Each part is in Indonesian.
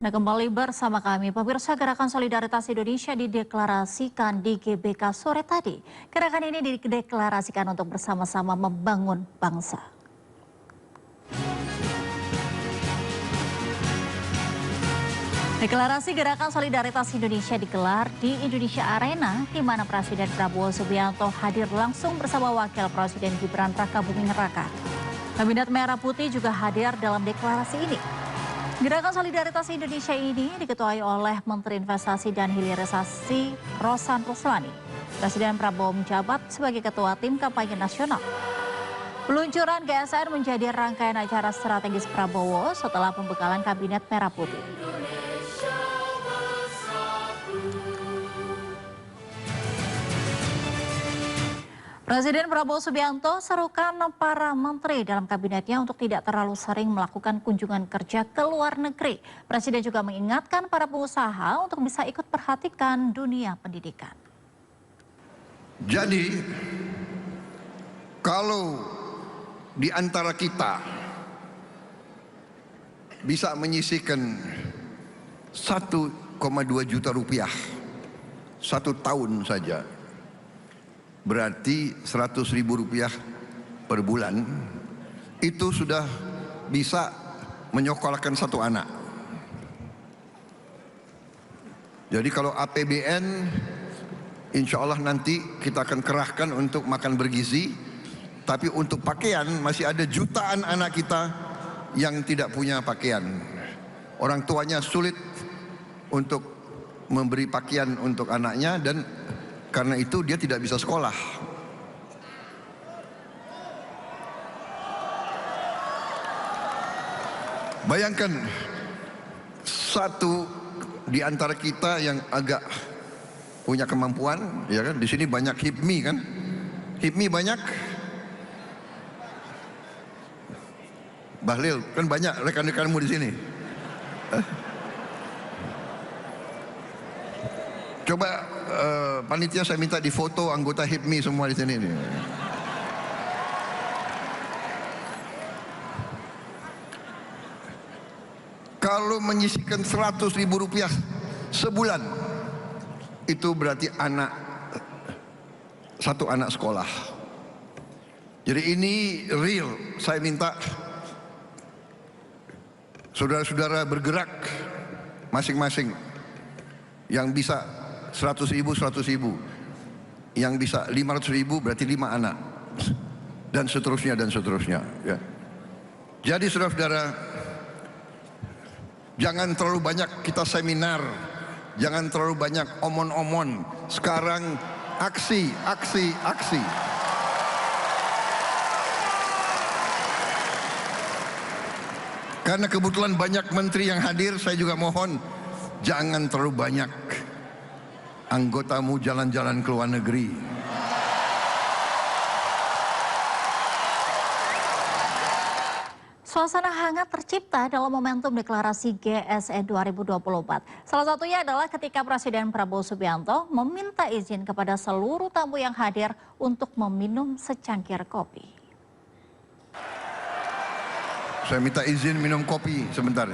Nah, kembali bersama kami, pemirsa Gerakan Solidaritas Indonesia dideklarasikan di GBK sore tadi. Gerakan ini dideklarasikan untuk bersama-sama membangun bangsa. Deklarasi Gerakan Solidaritas Indonesia digelar di Indonesia Arena, di mana Presiden Prabowo Subianto hadir langsung bersama Wakil Presiden Gibran Rakabuming Raka. Kabinet Merah Putih juga hadir dalam deklarasi ini. Gerakan Solidaritas Indonesia ini diketuai oleh Menteri Investasi dan Hilirisasi Rosan Ruslani. Presiden Prabowo menjabat sebagai Ketua Tim Kampanye Nasional. Peluncuran GSN menjadi rangkaian acara strategis Prabowo setelah pembekalan Kabinet Merah Putih. Presiden Prabowo Subianto serukan para menteri dalam kabinetnya untuk tidak terlalu sering melakukan kunjungan kerja ke luar negeri. Presiden juga mengingatkan para pengusaha untuk bisa ikut perhatikan dunia pendidikan. Jadi, kalau di antara kita bisa menyisihkan 1,2 juta rupiah 1 tahun saja, berarti 100.000 rupiah per bulan, itu sudah bisa menyekolahkan 1 anak. Jadi kalau APBN insya Allah nanti kita akan kerahkan untuk makan bergizi, tapi untuk pakaian masih ada jutaan anak kita yang tidak punya pakaian. Orang tuanya sulit untuk memberi pakaian untuk anaknya, dan karena itu dia tidak bisa sekolah. Bayangkan satu di antara kita yang agak punya kemampuan, ya kan? Di sini banyak HIPMI kan? HIPMI banyak. Bahlil kan banyak rekan-rekanmu di sini. Coba panitia saya minta difoto anggota HIPMI semua di sini nih. Kalau menyisihkan 100.000 rupiah sebulan, itu berarti satu anak sekolah. Jadi ini real. Saya minta saudara-saudara bergerak masing-masing. Yang bisa 100.000, yang bisa 500.000 berarti 5 anak, dan seterusnya dan seterusnya, ya. Jadi saudara-saudara, jangan terlalu banyak kita seminar, jangan terlalu banyak omon-omon. Sekarang aksi. Karena kebetulan banyak menteri yang hadir, saya juga mohon jangan terlalu banyak anggotamu jalan-jalan ke luar negeri. Suasana hangat tercipta dalam momentum deklarasi GSN 2024. Salah satunya adalah ketika Presiden Prabowo Subianto meminta izin kepada seluruh tamu yang hadir untuk meminum secangkir kopi. Saya minta izin minum kopi sebentar.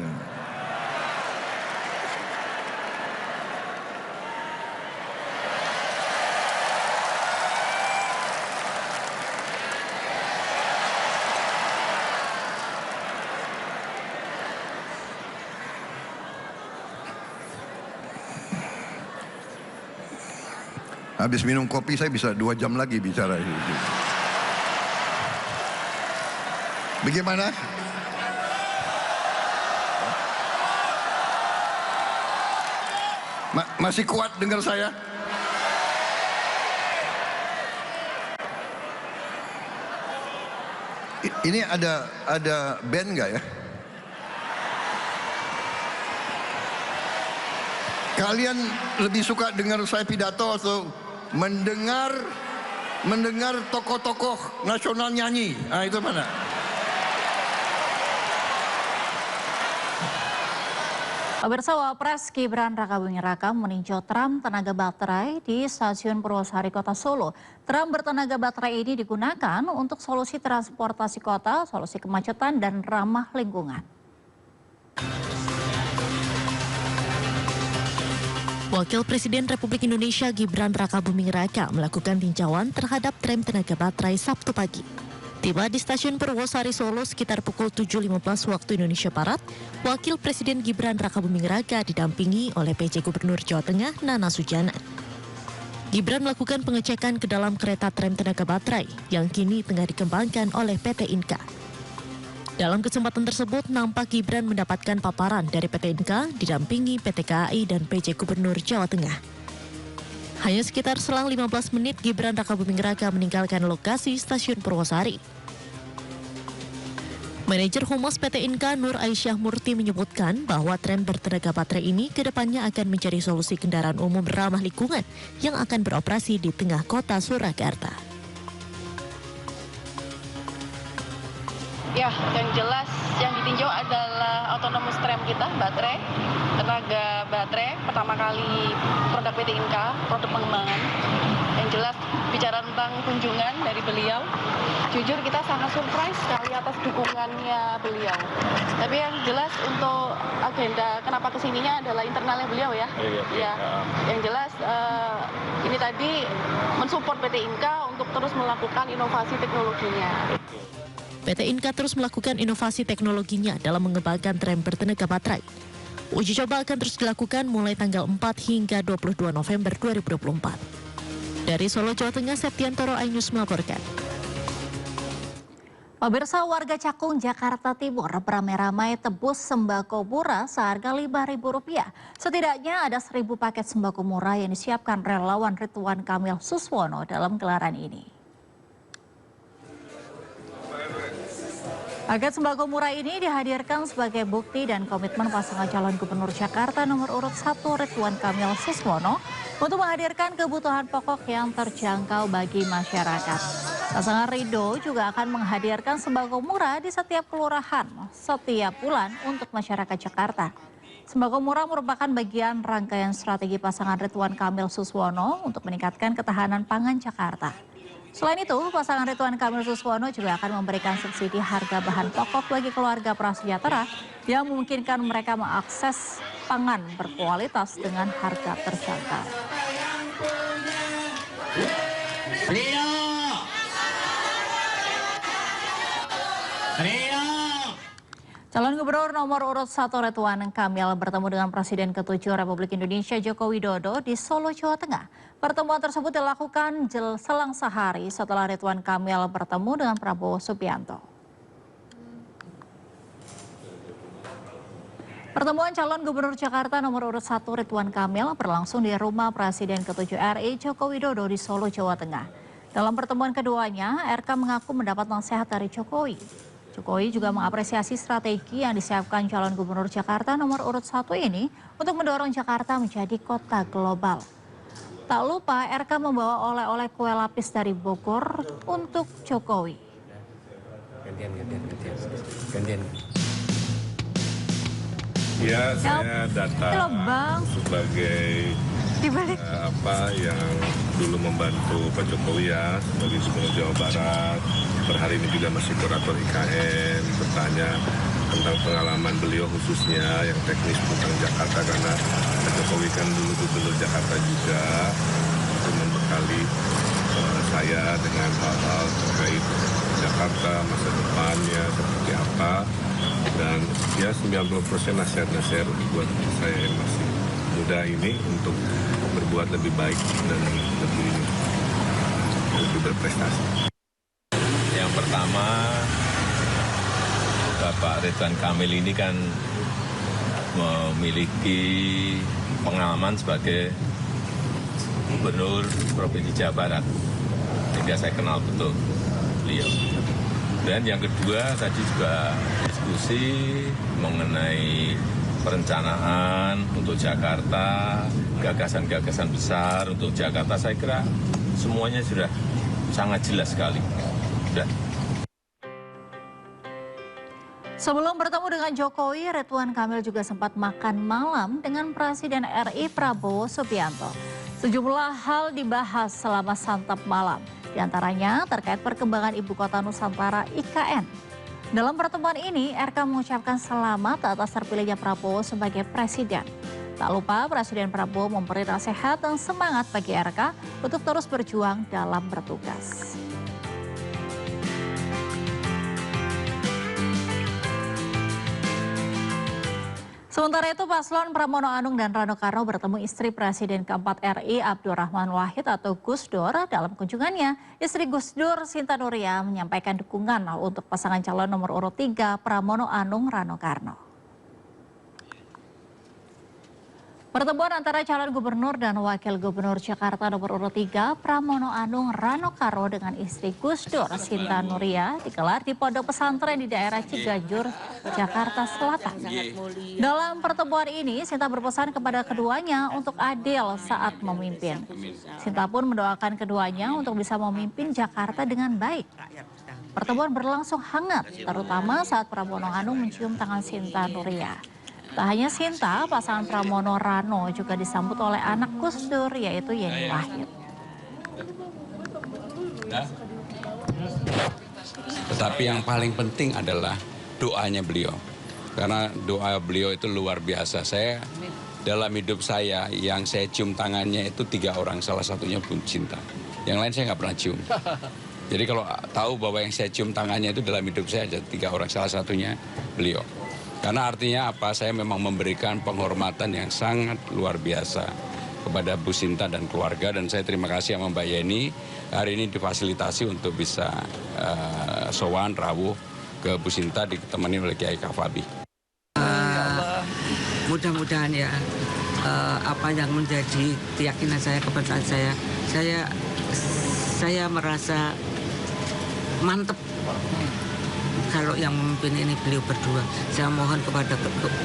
Habis minum kopi saya bisa 2 jam lagi bicara. Bagaimana? Masih kuat dengar saya? Ini ada band nggak ya? Kalian lebih suka dengar saya pidato atau mendengar tokoh-tokoh nasional nyanyi? Ah, itu mana? Pemirsa, Wapres Gibran Rakabuming Raka meninjau tram tenaga baterai di Stasiun Purwosari Kota Solo. Tram bertenaga baterai ini digunakan untuk solusi transportasi kota, solusi kemacetan, dan ramah lingkungan. Wakil Presiden Republik Indonesia Gibran Rakabuming Raka melakukan tinjauan terhadap tram tenaga baterai Sabtu pagi. Tiba di stasiun Purwosari Solo sekitar pukul 7.15 waktu Indonesia Barat, Wakil Presiden Gibran Rakabuming Raka didampingi oleh PJ Gubernur Jawa Tengah Nana Sujana. Gibran melakukan pengecekan ke dalam kereta tram tenaga baterai yang kini tengah dikembangkan oleh PT Inka. Dalam kesempatan tersebut, nampak Gibran mendapatkan paparan dari PT Inka didampingi PT KAI dan PJ Gubernur Jawa Tengah. Hanya sekitar selang 15 menit, Gibran Rakabuming Raka meninggalkan lokasi stasiun Purwosari. Manajer Humas PT Inka Nur Aisyah Murti menyebutkan bahwa tram bertenaga baterai ini kedepannya akan menjadi solusi kendaraan umum ramah lingkungan yang akan beroperasi di tengah kota Surakarta. Ya, yang jelas yang ditinjau adalah autonomous tram kita, baterai, tenaga baterai, pertama kali produk PT Inka, produk pengembangan. Yang jelas bicara tentang kunjungan dari beliau, jujur kita sangat surprise sekali atas dukungannya beliau. Tapi yang jelas untuk agenda kenapa kesininya adalah internalnya beliau ya. Ya, yang jelas ini tadi mensupport PT Inka untuk terus melakukan inovasi teknologinya. PT Inka terus melakukan inovasi teknologinya dalam mengembangkan tram bertenaga baterai. Uji coba akan terus dilakukan mulai tanggal 4 hingga 22 November 2024. Dari Solo, Jawa Tengah, Septiantoro Ainus melaporkan. Pemirsa, warga Cakung, Jakarta Timur beramai-ramai tebus sembako murah seharga Rp5.000. Setidaknya ada 1.000 paket sembako murah yang disiapkan relawan Ridwan Kamil Suswono dalam gelaran ini. Paket sembako murah ini dihadirkan sebagai bukti dan komitmen pasangan calon gubernur Jakarta nomor urut 1 Ridwan Kamil Suswono untuk menghadirkan kebutuhan pokok yang terjangkau bagi masyarakat. Pasangan Ridho juga akan menghadirkan sembako murah di setiap kelurahan setiap bulan untuk masyarakat Jakarta. Sembako murah merupakan bagian rangkaian strategi pasangan Ridwan Kamil Suswono untuk meningkatkan ketahanan pangan Jakarta. Selain itu, pasangan Ridwan Kamil Suswono juga akan memberikan subsidi harga bahan pokok bagi keluarga prasejahtera yang memungkinkan mereka mengakses pangan berkualitas dengan harga terjangkau. Calon Gubernur nomor urut 1 Ridwan Kamil bertemu dengan Presiden ke-7 Republik Indonesia Joko Widodo di Solo, Jawa Tengah. Pertemuan tersebut dilakukan selang sehari setelah Ridwan Kamil bertemu dengan Prabowo Subianto. Pertemuan calon Gubernur Jakarta nomor urut 1 Ridwan Kamil berlangsung di rumah Presiden ke-7 RI Joko Widodo di Solo, Jawa Tengah. Dalam pertemuan keduanya, RK mengaku mendapat nasihat dari Jokowi. Jokowi juga mengapresiasi strategi yang disiapkan calon gubernur Jakarta nomor urut 1 ini untuk mendorong Jakarta menjadi kota global. Tak lupa RK membawa oleh-oleh kue lapis dari Bogor untuk Jokowi. Gantian. Ya, saya datang sebagai yang dulu membantu Pak Jokowi ya sebagai Gubernur Jawa Barat. Per hari ini juga masih kurator IKN, bertanya tentang pengalaman beliau khususnya yang teknis tentang Jakarta karena Pak Jokowi kan dulu Gubernur Jakarta juga untuk membekali saya dengan hal-hal terkait Jakarta masa depannya seperti apa dan ya 90% nasihat-nasihat buat saya yang masih muda ini untuk berbuat lebih baik dan lebih berprestasi. Yang pertama, Bapak Ridwan Kamil ini kan memiliki pengalaman sebagai Gubernur Provinsi Jawa Barat, sehingga saya kenal betul beliau. Dan yang kedua, tadi juga diskusi mengenai perencanaan untuk Jakarta, gagasan-gagasan besar untuk Jakarta, saya kira semuanya sudah sangat jelas sekali. Sebelum bertemu dengan Jokowi, Ridwan Kamil juga sempat makan malam dengan Presiden RI Prabowo Subianto. Sejumlah hal dibahas selama santap malam, diantaranya terkait perkembangan Ibu Kota Nusantara IKN. Dalam pertemuan ini, RK mengucapkan selamat atas terpilihnya Prabowo sebagai presiden. Tak lupa Presiden Prabowo memberi nasihat dan semangat bagi RK untuk terus berjuang dalam bertugas. Sementara itu, Paslon Pramono Anung dan Rano Karno bertemu istri Presiden keempat RI Abdurrahman Wahid atau Gus Dur. Dalam kunjungannya, istri Gus Dur, Sinta Nuria, menyampaikan dukungan untuk pasangan calon nomor urut 3 Pramono Anung Rano Karno. Pertemuan antara calon gubernur dan wakil gubernur Jakarta nomor urut 3 Pramono Anung Rano Karno dengan istri Gus Dur, Sinta Nuria, digelar di pondok pesantren di daerah Ciganjur, Jakarta Selatan. Dalam pertemuan ini, Sinta berpesan kepada keduanya untuk adil saat memimpin. Sinta pun mendoakan keduanya untuk bisa memimpin Jakarta dengan baik. Pertemuan berlangsung hangat, terutama saat Pramono Anung mencium tangan Sinta Nuria. Tak hanya Sinta, pasangan Pramono Rano juga disambut oleh anak Gus Dur, yaitu Yeni Wahid. Tetapi yang paling penting adalah doanya beliau. Karena doa beliau itu luar biasa. Saya dalam hidup saya yang saya cium tangannya itu 3 orang, salah satunya pun Cinta. Yang lain saya nggak pernah cium. Jadi kalau tahu bahwa yang saya cium tangannya itu dalam hidup saya ada 3 orang, salah satunya beliau. Karena artinya apa? Saya memang memberikan penghormatan yang sangat luar biasa kepada Bu Sinta dan keluarga. Dan saya terima kasih sama Mbak Yeni hari ini difasilitasi untuk bisa sowan rawuh ke Bu Sinta ditemani oleh Kiai Kafabi. Mudah-mudahan ya apa yang menjadi keyakinan saya, kepercayaan saya merasa mantep. Kalau yang memimpin ini beliau berdua, saya mohon kepada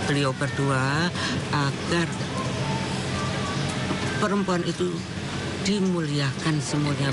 beliau berdua agar perempuan itu dimuliakan semuanya.